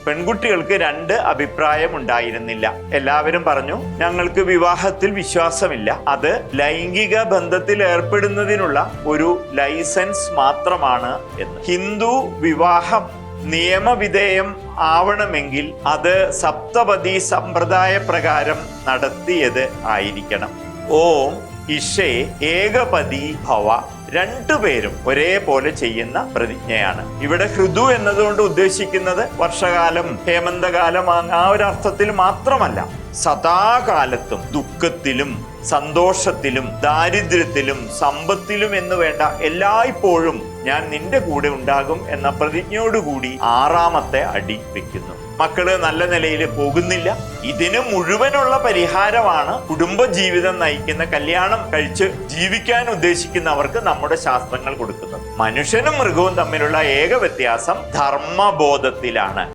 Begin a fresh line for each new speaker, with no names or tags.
പെൺകുട്ടികൾക്ക് രണ്ട് അഭിപ്രായം ഉണ്ടായിരുന്നില്ല. എല്ലാവരും പറഞ്ഞു, ഞങ്ങൾക്ക് വിവാഹത്തിൽ വിശ്വാസമില്ല, അത് ലൈംഗിക ബന്ധത്തിൽ ഏർപ്പെടുന്നതിനുള്ള ഒരു ലൈസൻസ് മാത്രമാണ് എന്ന്. ഹിന്ദു വിവാഹം നിയമവിധേയം ആവണമെങ്കിൽ അത് സപ്തപതി സമ്പ്രദായ പ്രകാരം നടത്തിയത് ആയിരിക്കണം. ഓം ഇഷേ ഏകപതി ഭവ, രണ്ടുപേരും ഒരേപോലെ ചെയ്യുന്ന പ്രതിജ്ഞയാണ്. ഇവിടെ ഋതു എന്നതുകൊണ്ട് ഉദ്ദേശിക്കുന്നത് വർഷകാലം, ഹേമന്തകാലം ആ ഒരു അർത്ഥത്തിൽ മാത്രമല്ല, സദാകാലത്തും ദുഃഖത്തിലും സന്തോഷത്തിലും ദാരിദ്ര്യത്തിലും സമ്പത്തിലും എന്ന് വേണ്ട എല്ലായ്പ്പോഴും ഞാൻ നിന്റെ കൂടെ ഉണ്ടാകും എന്ന പ്രതിജ്ഞയോടുകൂടി 6ാമത്തെ അടി വെക്കുന്നു. മക്കള് നല്ല നിലയിൽ പോകുന്നില്ല. ഇതിന് മുഴുവനുള്ള പരിഹാരമാണ് കുടുംബജീവിതം നയിക്കുന്ന, കല്യാണം കഴിച്ച് ജീവിക്കാൻ ഉദ്ദേശിക്കുന്നവർക്ക് നമ്മുടെ ശാസ്ത്രങ്ങൾ കൊടുക്കുന്നത്. മനുഷ്യനും മൃഗവും തമ്മിലുള്ള ഏക വ്യത്യാസം ധർമ്മബോധത്തിലാണ്.